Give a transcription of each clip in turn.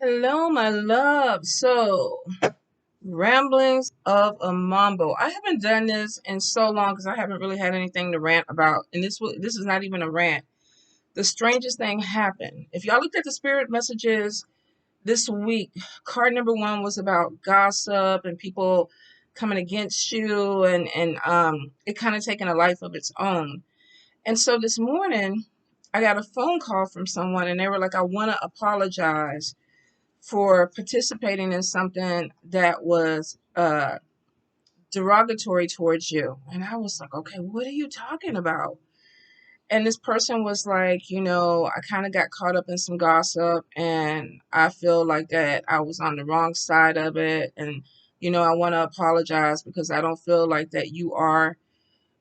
Hello, my love. Ramblings of a Mambo. I haven't done this in so long because I haven't really had anything to rant about. And this is not even a rant. The strangest thing happened. If y'all looked at the spirit messages this week, card number one was about gossip and people coming against you and it kind of taking a life of its own. And so this morning, I got a phone call from someone and they were like, I want to apologize for participating in something that was derogatory towards you. And I was like, okay, what are you talking about? And this person was like, I kind of got caught up in some gossip and I feel like that I was on the wrong side of it. And, I want to apologize because I don't feel like that you are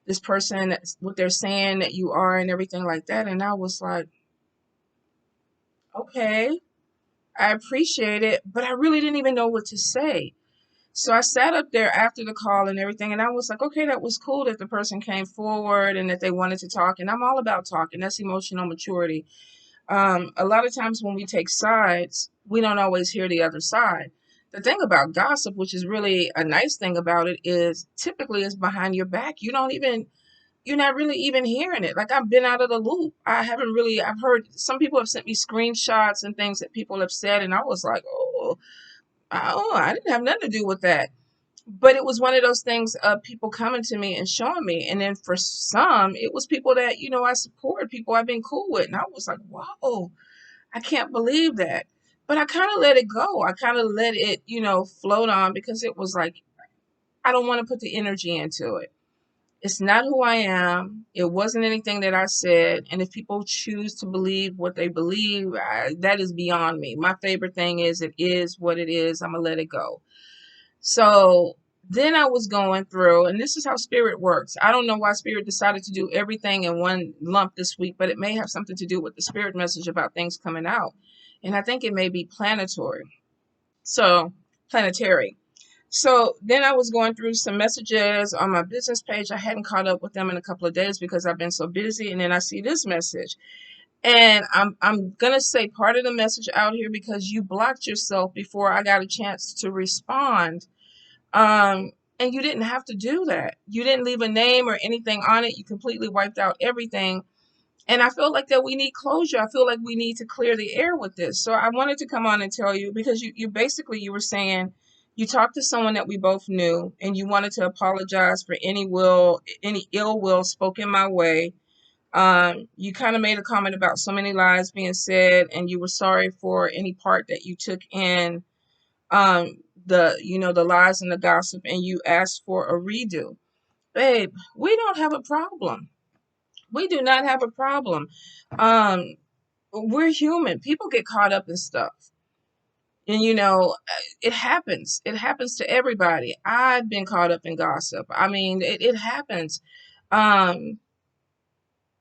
this person, that's what they're saying that you are and everything like that. And I was like, okay, I appreciate it, but I really didn't even know what to say. So I sat up there after the call and everything, and I was like, okay, that was cool that the person came forward and that they wanted to talk. And I'm all about talking. That's emotional maturity. A lot of times when we take sides, we don't always hear the other side. The thing about gossip, which is really a nice thing about it, is typically it's behind your back. You're not really even hearing it. Like I've been out of the loop. I've heard some people have sent me screenshots and things that people have said, and I was like, I didn't have nothing to do with that. But it was one of those things of people coming to me and showing me. And then for some, it was people that, I support, people I've been cool with. And I was like, whoa, I can't believe that. But I kind of let it go. I kind of let it, float on because it was like, I don't want to put the energy into it. It's not who I am. It wasn't anything that I said. And if people choose to believe what they believe, that is beyond me. My favorite thing is it is what it is. I'm going to let it go. So then I was going through, and this is how spirit works. I don't know why spirit decided to do everything in one lump this week, but it may have something to do with the spirit message about things coming out. And I think it may be planetary. So, planetary. So then I was going through some messages on my business page. I hadn't caught up with them in a couple of days because I've been so busy. And then I see this message. And I'm gonna say part of the message out here because you blocked yourself before I got a chance to respond. And you didn't have to do that. You didn't leave a name or anything on it. You completely wiped out everything. And I feel like that we need closure. I feel like we need to clear the air with this. So I wanted to come on and tell you because you basically you were saying you talked to someone that we both knew and you wanted to apologize for any ill will spoken my way. You kind of made a comment about so many lies being said and you were sorry for any part that you took in the lies and the gossip and you asked for a redo. Babe, we don't have a problem. We do not have a problem. Um, we're human. People get caught up in stuff. And it happens. It happens to everybody. I've been caught up in gossip. I mean, it happens. Um,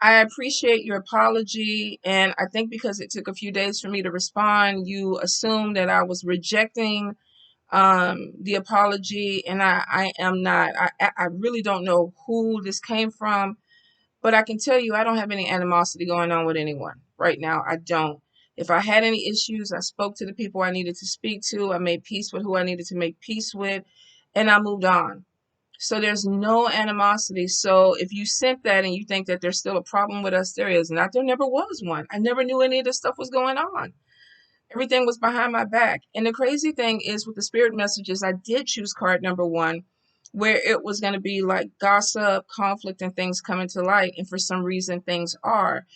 I appreciate your apology. And I think because it took a few days for me to respond, you assumed that I was rejecting the apology. And I am not. I really don't know who this came from. But I can tell you, I don't have any animosity going on with anyone right now. I don't. If I had any issues, I spoke to the people I needed to speak to. I made peace with who I needed to make peace with, and I moved on. So there's no animosity. So if you sent that and you think that there's still a problem with us, there is not. There never was one. I never knew any of this stuff was going on. Everything was behind my back. And the crazy thing is with the spirit messages, I did choose card number one, where it was going to be like gossip, conflict, and things coming to light. And for some reason, things are.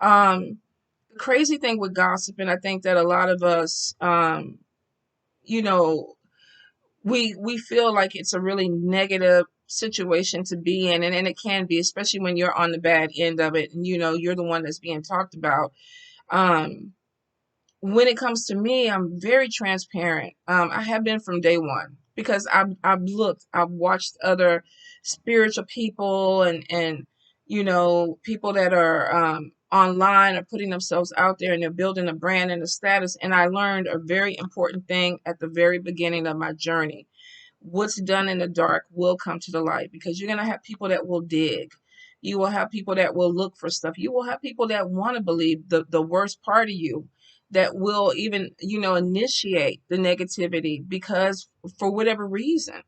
The crazy thing with gossip, and I think that a lot of us, you know, we feel like it's a really negative situation to be in, and it can be, especially when you're on the bad end of it, and you're the one that's being talked about. Um, when it comes to me, I'm very transparent. I have been from day one because I've watched other spiritual people and people that are online are putting themselves out there and they're building a brand and a status. And I learned a very important thing at the very beginning of my journey. What's done in the dark will come to the light because you're gonna have people that will dig. You will have people that will look for stuff. You will have people that want to believe the worst part of you that will even, initiate the negativity because for whatever reason,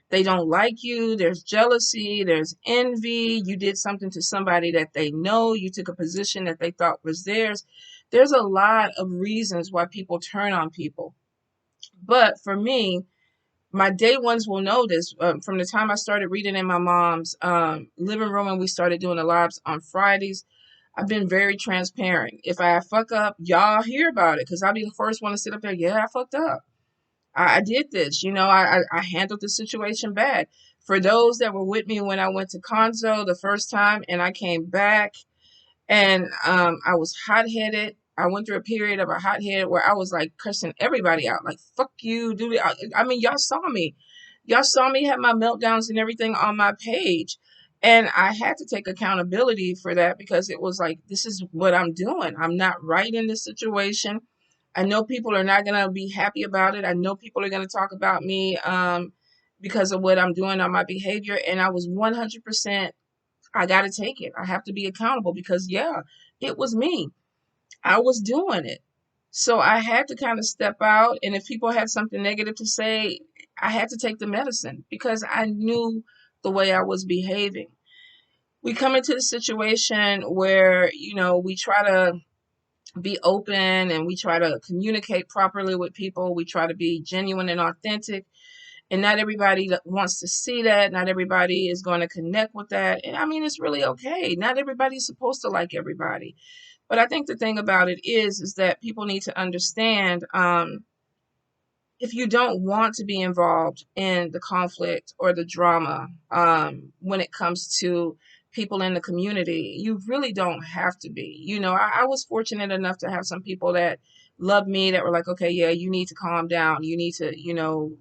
they don't like you. There's jealousy, there's envy. You did something to somebody that they know. You took a position that they thought was theirs. There's a lot of reasons why people turn on people. But for me, my day ones will know this. From the time I started reading in my mom's living room and we started doing the lives on Fridays, I've been very transparent. If I fuck up, y'all hear about it because I'll be the first one to sit up there. Yeah, I fucked up. I did this. I handled the situation bad. For those that were with me when I went to Conzo the first time and I came back and I was hot headed. I went through a period of a hot head where I was like cursing everybody out, like "fuck you, dude." I mean, y'all saw me. Y'all saw me have my meltdowns and everything on my page, and I had to take accountability for that because it was like, this is what I'm doing. I'm not right in this situation. I know people are not gonna be happy about it. I know people are gonna talk about me because of what I'm doing on my behavior, and I was 100%. I got to take it. I have to be accountable because, yeah, it was me. I was doing it. So I had to kind of step out. And if people had something negative to say, I had to take the medicine because I knew the way I was behaving. We come into the situation where, we try to be open and we try to communicate properly with people. We try to be genuine and authentic. And not everybody that wants to see that. Not everybody is going to connect with that. And I mean, it's really okay. Not everybody's supposed to like everybody. But I think the thing about it is that people need to understand if you don't want to be involved in the conflict or the drama when it comes to people in the community, you really don't have to be. I was fortunate enough to have some people that loved me that were like, okay, yeah, you need to calm down. You need to,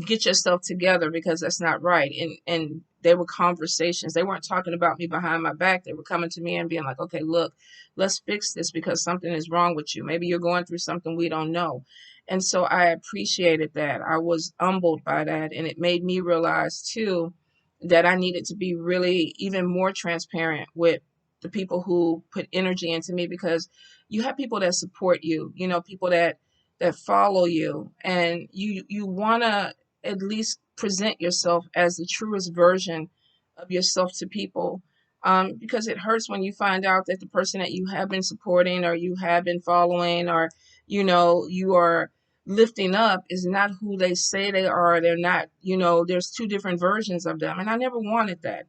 get yourself together because that's not right. And they were conversations. They weren't talking about me behind my back. They were coming to me and being like, okay, look, let's fix this because something is wrong with you. Maybe you're going through something we don't know. And so I appreciated that. I was humbled by that. And it made me realize too that I needed to be really even more transparent with the people who put energy into me because you have people that support you, people that follow you, and you want to at least present yourself as the truest version of yourself to people, because it hurts when you find out that the person that you have been supporting or you have been following or you are lifting up is not who they say they are. They're not. There's two different versions of them, and I never wanted that.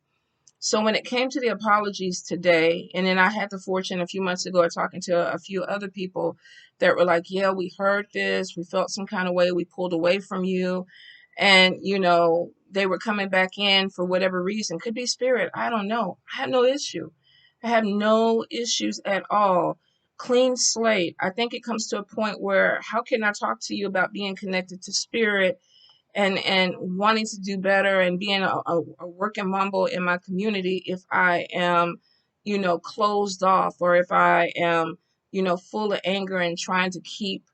So when it came to the apologies today, and then I had the fortune a few months ago of talking to a few other people that were like, yeah, we heard this, we felt some kind of way, we pulled away from you. And, they were coming back in for whatever reason. Could be spirit. I don't know. I have no issue. I have no issues at all. Clean slate. I think it comes to a point where how can I talk to you about being connected to spirit and wanting to do better and being a working mambo in my community if I am, closed off or if I am, full of anger and trying to keep,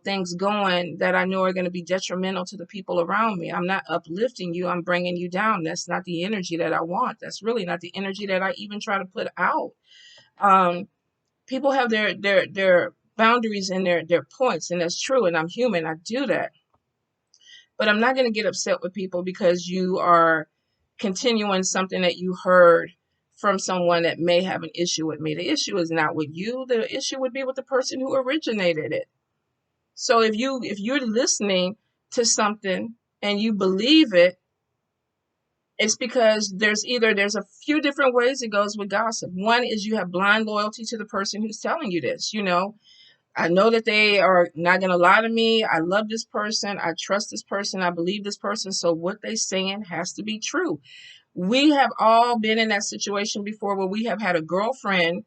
things going that I know are going to be detrimental to the people around me. I'm not uplifting you. I'm bringing you down. That's not the energy that I want. That's really not the energy that I even try to put out. People have their boundaries and their points, and that's true. And I'm human. I do that. But I'm not going to get upset with people because you are continuing something that you heard from someone that may have an issue with me. The issue is not with you. The issue would be with the person who originated it. So if you're listening to something and you believe it, it's because there's a few different ways it goes with gossip. One is you have blind loyalty to the person who's telling you this, I know that they are not going to lie to me. I love this person. I trust this person. I believe this person. So what they're saying has to be true. We have all been in that situation before where we have had a girlfriend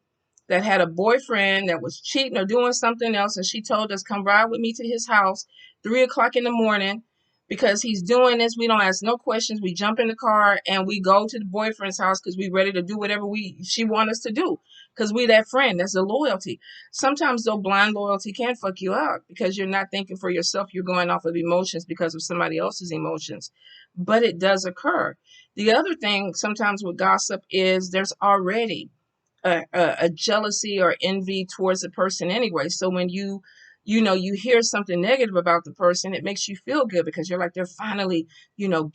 that had a boyfriend that was cheating or doing something else. And she told us, come ride with me to his house, 3 o'clock in the morning, because he's doing this. We don't ask no questions. We jump in the car and we go to the boyfriend's house because we're ready to do whatever she want us to do. Because we that friend. That's the loyalty. Sometimes though, blind loyalty can fuck you up because you're not thinking for yourself. You're going off of emotions because of somebody else's emotions. But it does occur. The other thing sometimes with gossip is there's already a jealousy or envy towards the person anyway. So when you hear something negative about the person, it makes you feel good because you're like, they're finally,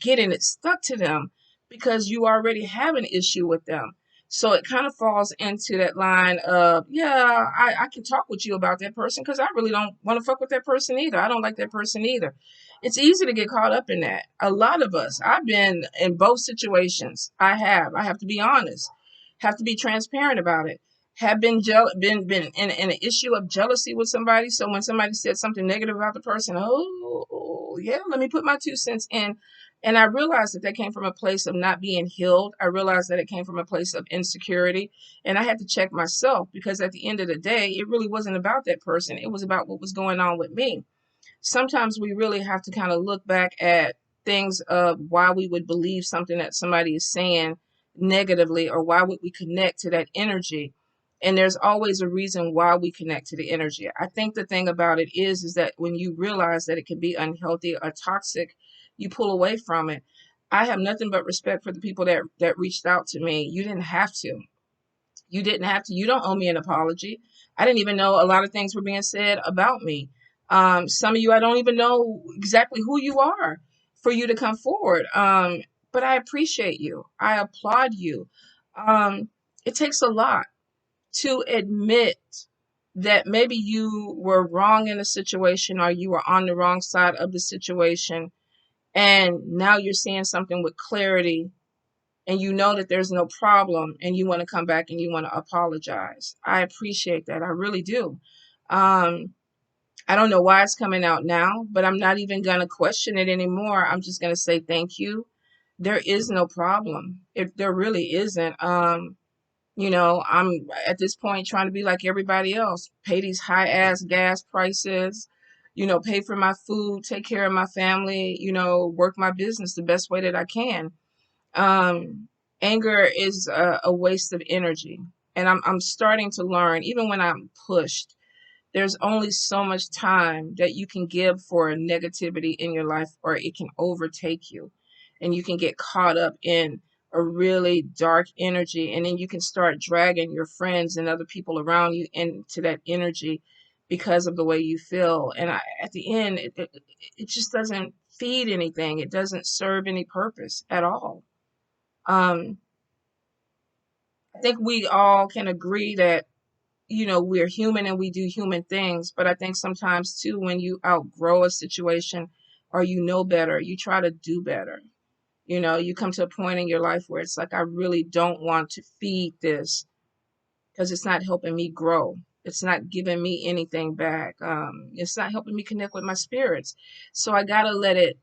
getting it stuck to them because you already have an issue with them. So it kind of falls into that line of, yeah, I can talk with you about that person because I really don't want to fuck with that person either. I don't like that person either. It's easy to get caught up in that. A lot of us, I've been in both situations. I have to be honest, have to be transparent about it. Have been in an issue of jealousy with somebody. So when somebody said something negative about the person, oh yeah, let me put my 2 cents in. And I realized that came from a place of not being healed. I realized that it came from a place of insecurity. And I had to check myself because at the end of the day, it really wasn't about that person. It was about what was going on with me. Sometimes we really have to kind of look back at things of why we would believe something that somebody is saying negatively, or why would we connect to that energy. And there's always a reason why we connect to the energy. I think the thing about it is that when you realize that it can be unhealthy or toxic, you pull away from it. I have nothing but respect for the people that reached out to me. You didn't have to. You didn't have to. You don't owe me an apology. I didn't even know a lot of things were being said about me. Some of you, I don't even know exactly who you are for you to come forward. But I appreciate you. I applaud you. It takes a lot to admit that maybe you were wrong in a situation or you were on the wrong side of the situation. And now you're seeing something with clarity and you know that there's no problem and you want to come back and you want to apologize. I appreciate that. I really do. Um, I don't know why it's coming out now, but I'm not even going to question it anymore. I'm just going to say thank you. There is no problem. If there really isn't, I'm at this point trying to be like everybody else, pay these high ass gas prices, pay for my food, take care of my family, work my business the best way that I can. um Anger is a waste of energy, and I'm starting to learn, even when I'm pushed, there's only so much time that you can give for negativity in your life, or it can overtake you and you can get caught up in a really dark energy, and then you can start dragging your friends and other people around you into that energy because of the way you feel. And at the end, it just doesn't feed anything. It doesn't serve any purpose at all. um, I think we all can agree that, we're human and we do human things, but I think sometimes too, when you outgrow a situation or you know better, you try to do better. You come to a point in your life where it's like, I really don't want to feed this because it's not helping me grow. It's not giving me anything back. It's not helping me connect with my spirits. So I got to let it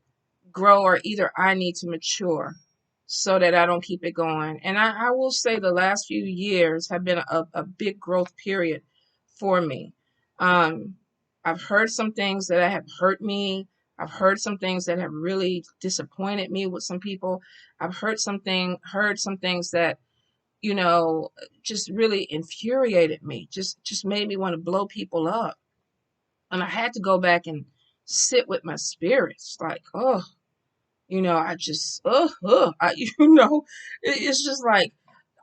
grow, or either I need to mature so that I don't keep it going. And I will say the last few years have been a big growth period for me. Um, I've heard some things that have hurt me. I've heard some things that have really disappointed me with some people. I've heard some things that, you know, just really infuriated me, just made me want to blow people up. And I had to go back and sit with my spirits, like, oh, I just, it's just like,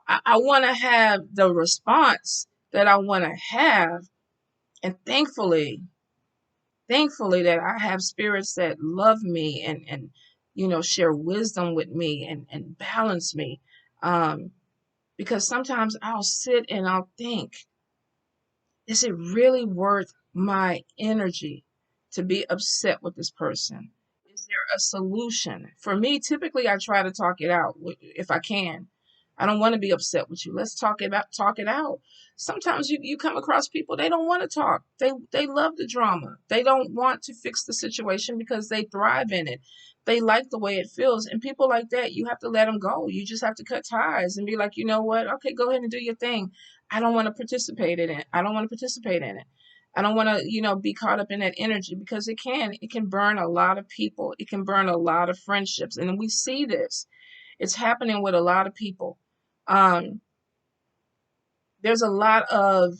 I want to have the response that I want to have. And thankfully that I have spirits that love me and share wisdom with me and balance me. Um, because sometimes I'll sit and I'll think, is it really worth my energy to be upset with this person? Is there a solution? For me, typically I try to talk it out if I can. I don't want to be upset with you. Let's talk it out. Sometimes you come across people, they don't want to talk. They love the drama. They don't want to fix the situation because they thrive in it. They like the way it feels. And people like that, you have to let them go. You just have to cut ties and be like, you know what? Okay, go ahead and do your thing. I don't want to participate in it. I don't want to participate in it. I don't want to, be caught up in that energy because it can burn a lot of people. It can burn a lot of friendships. And we see this. It's happening with a lot of people. Um, there's a lot of,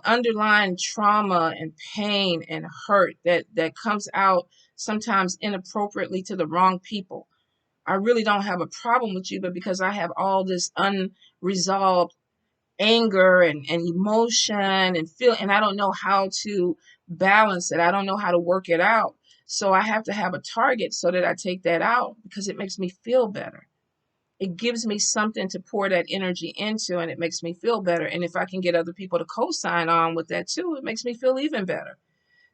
underlying trauma and pain and hurt that comes out sometimes inappropriately to the wrong people. I really don't have a problem with you, but because I have all this unresolved anger and emotion and feel, and I don't know how to balance it. I don't know how to work it out. So I have to have a target so that I take that out because it makes me feel better. It gives me something to pour that energy into and it makes me feel better. And if I can get other people to co-sign on with that too, it makes me feel even better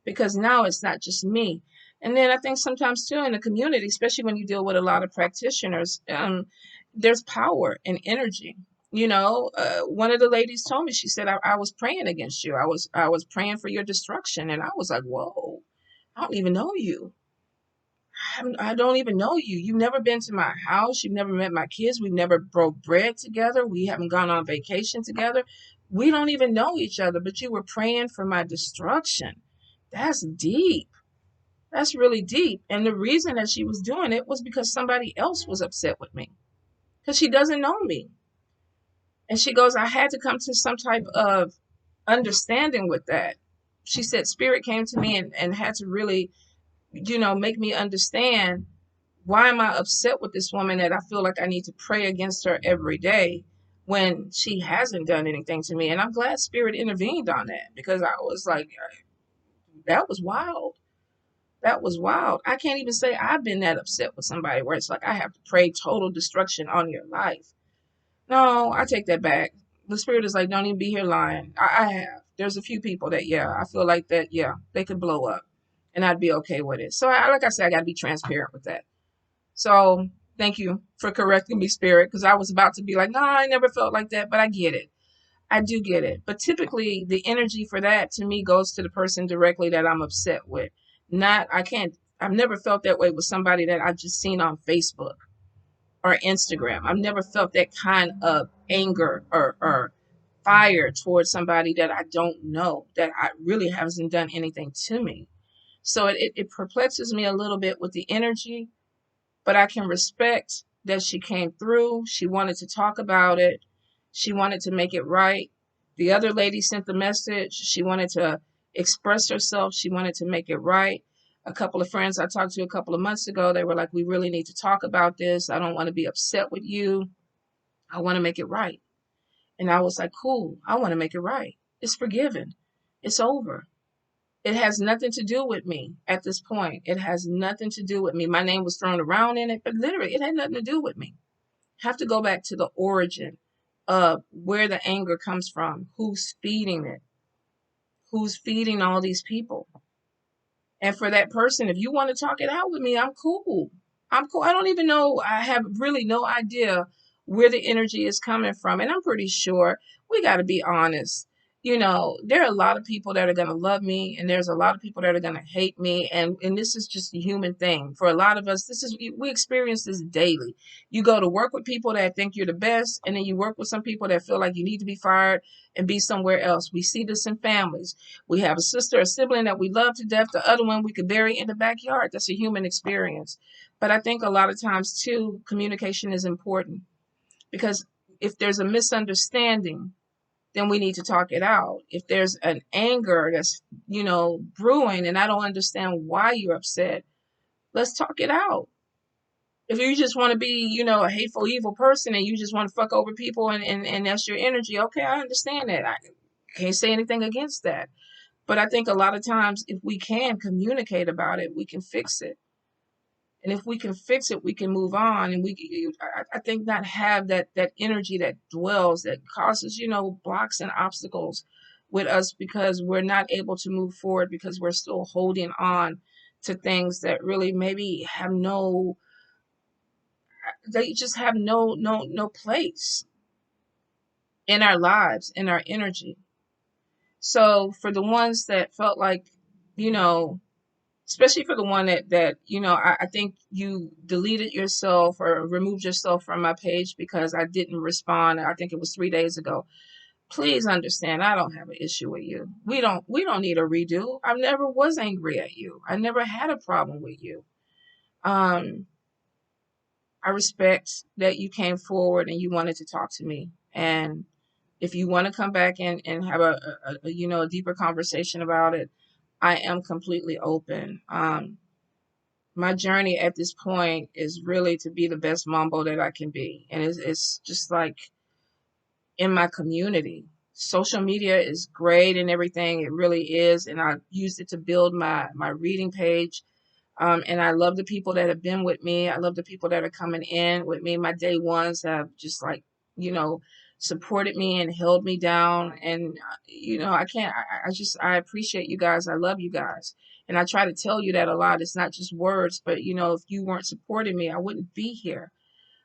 because now it's not just me. And then I think sometimes too in the community, especially when you deal with a lot of practitioners, there's power and energy. One of the ladies told me, she said, I was praying against you. I was praying for your destruction. And I was like, whoa, I don't even know you. I don't even know you. You've never been to my house. You've never met my kids. We've never broke bread together. We haven't gone on vacation together. We don't even know each other, but you were praying for my destruction. That's deep. That's really deep. And the reason that she was doing it was because somebody else was upset with me because she doesn't know me. And she goes, I had to come to some type of understanding with that. She said, Spirit came to me and had to really, make me understand, why am I upset with this woman that I feel like I need to pray against her every day when she hasn't done anything to me? And I'm glad Spirit intervened on that because I was like, that was wild. That was wild. I can't even say I've been that upset with somebody where it's like I have to pray total destruction on your life. No, I take that back. The Spirit is like, don't even be here lying. I have. There's a few people that, yeah, I feel like that, yeah, they could blow up and I'd be okay with it. So, like I said, I got to be transparent with that. So, thank you for correcting me, Spirit, because I was about to be like, no, I never felt like that, but I get it. I do get it. But typically, the energy for that to me goes to the person directly that I'm upset with. I've never felt that way with somebody that I've just seen on Facebook or Instagram. I've never felt that kind of anger or fire towards somebody that I don't know, that I really hasn't done anything to me. So it perplexes me a little bit with the energy, but I can respect that she came through. She wanted to talk about it. She wanted to make it right. The other lady sent the message. She wanted to express herself. She wanted to make it right. A couple of friends I talked to a couple of months ago, they were like, we really need to talk about this. I don't want to be upset with you. I want to make it right. And I was like, cool. I want to make it right. It's forgiven. It's over. It has nothing to do with me at this point. It has nothing to do with me. My name was thrown around in it, but literally, it had nothing to do with me. Have to go back to the origin of where the anger comes from, who's feeding it, who's feeding all these people. And for that person, if you want to talk it out with me, I'm cool. I'm cool. I don't even know. I have really no idea where the energy is coming from. And I'm pretty sure we got to be honest. There are a lot of people that are going to love me, and there's a lot of people that are going to hate me. And this is just a human thing. For a lot of us, we experience this daily. You go to work with people that think you're the best, and then you work with some people that feel like you need to be fired and be somewhere else. We see this in families. We have a sister or sibling that we love to death. The other one we could bury in the backyard. That's a human experience. But I think a lot of times, too, communication is important because if there's a misunderstanding, then we need to talk it out. If there's an anger that's, brewing and I don't understand why you're upset, let's talk it out. If you just want to be, a hateful, evil person and you just want to fuck over people and that's your energy, okay, I understand that. I can't say anything against that. But I think a lot of times if we can communicate about it, we can fix it. And if we can fix it, we can move on. And I think not have that energy that dwells, that causes, blocks and obstacles with us because we're not able to move forward because we're still holding on to things that really maybe they just have no place in our lives, in our energy. So for the ones that felt like, you know, especially for the one that I think you deleted yourself or removed yourself from my page because I didn't respond. I think it was 3 days ago. Please understand, I don't have an issue with you. We don't need a redo. I never was angry at you. I never had a problem with you. Um, I respect that you came forward and you wanted to talk to me. And if you want to come back and have a deeper conversation about it, I am completely open. My journey at this point is really to be the best mambo that I can be. And it's just like in my community. Social media is great and everything. It really is. And I used it to build my reading page. And I love the people that have been with me. I love the people that are coming in with me. My day ones have just like, you know, supported me and held me down. And, I can't, I appreciate you guys. I love you guys. And I try to tell you that a lot. It's not just words, but, if you weren't supporting me, I wouldn't be here.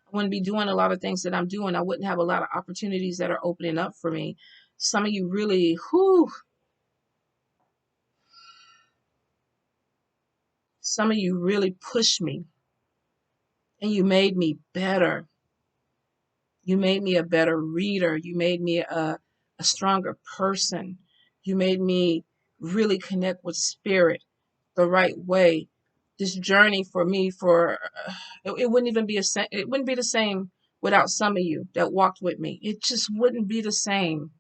I wouldn't be doing a lot of things that I'm doing. I wouldn't have a lot of opportunities that are opening up for me. Some of you really, some of you really pushed me and you made me better. You made me a better reader. You made me a stronger person. You made me really connect with spirit the right way. This journey for me, it wouldn't even be it wouldn't be the same without some of you that walked with me. It just wouldn't be the same.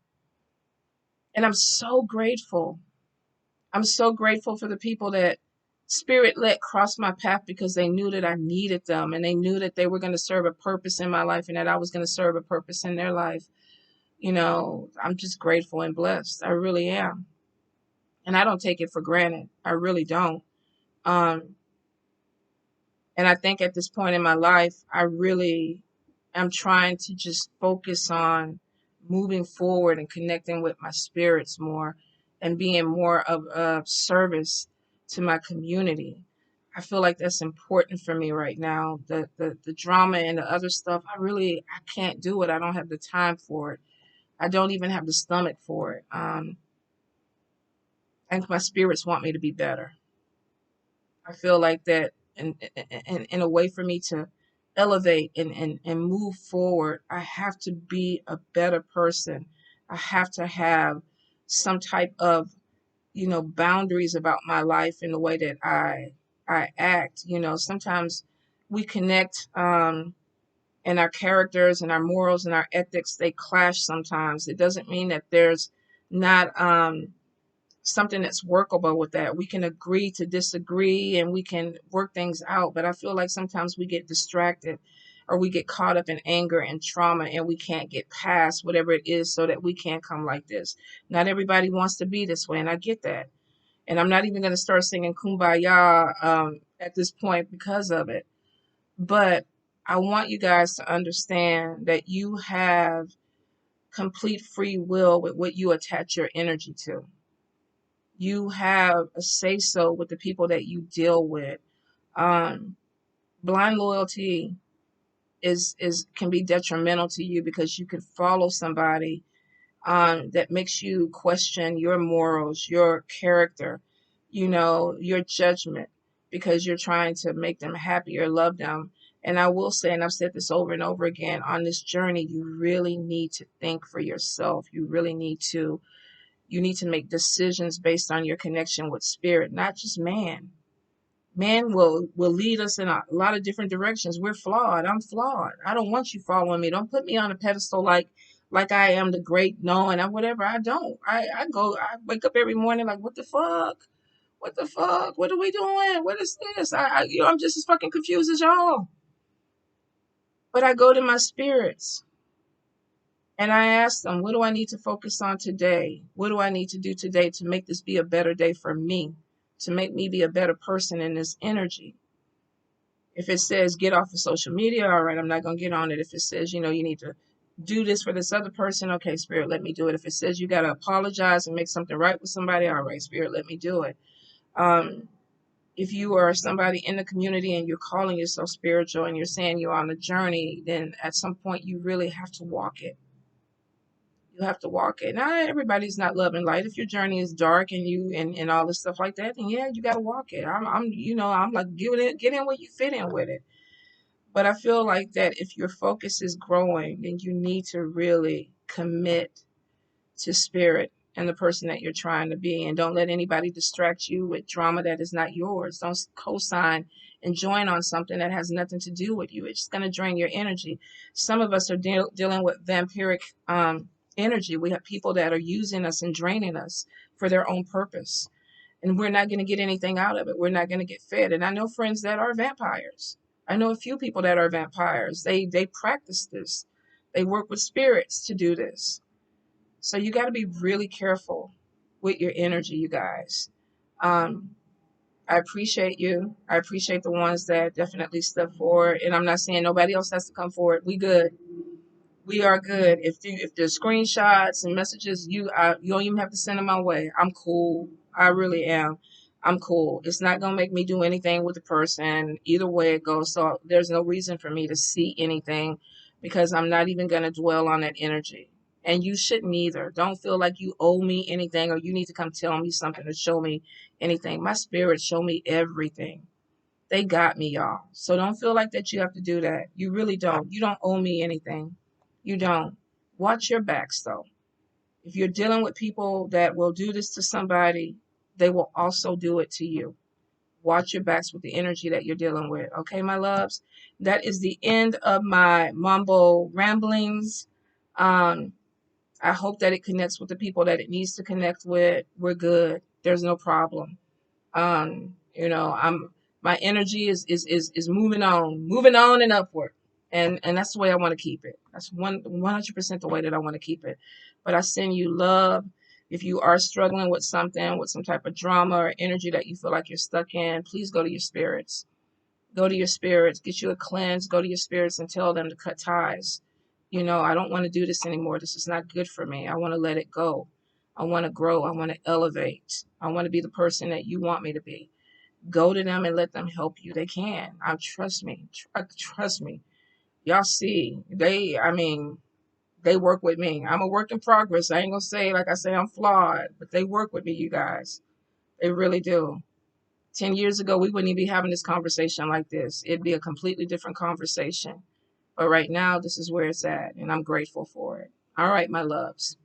And I'm so grateful. I'm so grateful for the people that spirit let cross my path because they knew that I needed them and they knew that they were going to serve a purpose in my life and that I was going to serve a purpose in their life. I'm just grateful and blessed. I really am. And I don't take it for granted. I really don't. Um, and I think at this point in my life, I really am trying to just focus on moving forward and connecting with my spirits more and being more of a service to my community. I feel like that's important for me right now. The drama and the other stuff, I can't do it. I don't have the time for it. I don't even have the stomach for it. And my spirits want me to be better. I feel like that in a way for me to elevate and move forward, I have to be a better person. I have to have some type of, boundaries about my life in the way that I act. Sometimes we connect and our characters and our morals and our ethics, they clash sometimes. It doesn't mean that there's not something that's workable with that. We can agree to disagree and we can work things out. But I feel like sometimes we get distracted or we get caught up in anger and trauma and we can't get past whatever it is so that we can't come like this. Not everybody wants to be this way, and I get that. And I'm not even going to start singing Kumbaya at this point because of it. But I want you guys to understand that you have complete free will with what you attach your energy to. You have a say so with the people that you deal with. Um, Blind loyalty is can be detrimental to you because you can follow somebody that makes you question your morals, your character, your judgment because you're trying to make them happy or love them. And I will say, and I've said this over and over again, on this journey, you really need to think for yourself. You need to make decisions based on your connection with spirit, not just man. Man will lead us in a lot of different directions. We're flawed. I'm flawed. I don't want you following me. Don't put me on a pedestal like I am the great knowing or whatever. I don't. I wake up every morning like, what the fuck? What the fuck? What are we doing? What is this? I'm just as fucking confused as y'all. But I go to my spirits and I ask them, what do I need to focus on today? What do I need to do today to make this be a better day for me? To make me be a better person in this energy? If it says get off of social media, all right, I'm not going to get on it. If it says, you need to do this for this other person, okay, Spirit, let me do it. If it says you got to apologize and make something right with somebody, all right, Spirit, let me do it. If you are somebody in the community and you're calling yourself spiritual and you're saying you're on a journey, then at some point you really have to walk it. You have to walk it. Now everybody's not loving light. If your journey is dark and and all this stuff like that, then yeah, you got to walk it. I'm like, get in where you fit in with it. But I feel like that if your focus is growing, then you need to really commit to spirit and the person that you're trying to be. And don't let anybody distract you with drama that is not yours. Don't co-sign and join on something that has nothing to do with you. It's just going to drain your energy. Some of us are dealing with vampiric energy. We have people that are using us and draining us for their own purpose. And we're not going to get anything out of it. We're not going to get fed. And I know friends that are vampires. I know a few people that are vampires. They practice this. They work with spirits to do this. So you got to be really careful with your energy, you guys. Um, I appreciate you. I appreciate the ones that definitely step forward. And I'm not saying nobody else has to come forward. We good. We are good. If there's screenshots and messages, you don't even have to send them my way. I'm cool. I really am. I'm cool. It's not gonna make me do anything with the person. Either way it goes. So there's no reason for me to see anything because I'm not even gonna dwell on that energy. And you shouldn't either. Don't feel like you owe me anything or you need to come tell me something or show me anything. My spirit show me everything. They got me, y'all. So don't feel like that you have to do that. You really don't. You don't owe me anything. You don't. Watch your backs, though. If you're dealing with people that will do this to somebody, they will also do it to you. Watch your backs with the energy that you're dealing with. Okay, my loves? That is the end of my Mambo ramblings. Um, I hope that it connects with the people that it needs to connect with. We're good. There's no problem. I'm my energy is moving on and upward, and that's the way I want to keep it. That's 100% the way that I want to keep it. But I send you love. If you are struggling with something, with some type of drama or energy that you feel like you're stuck in, please go to your spirits. Go to your spirits, get you a cleanse, go to your spirits and tell them to cut ties. I don't want to do this anymore. This is not good for me. I want to let it go. I want to grow. I want to elevate. I want to be the person that you want me to be. Go to them and let them help you. They can. Trust me. Trust me. Y'all see, they work with me. I'm a work in progress. I ain't gonna say like I say I'm flawed, but they work with me, you guys. They really do. 10 years ago, we wouldn't even be having this conversation like this. It'd be a completely different conversation. But right now, this is where it's at, and I'm grateful for it. All right, my loves.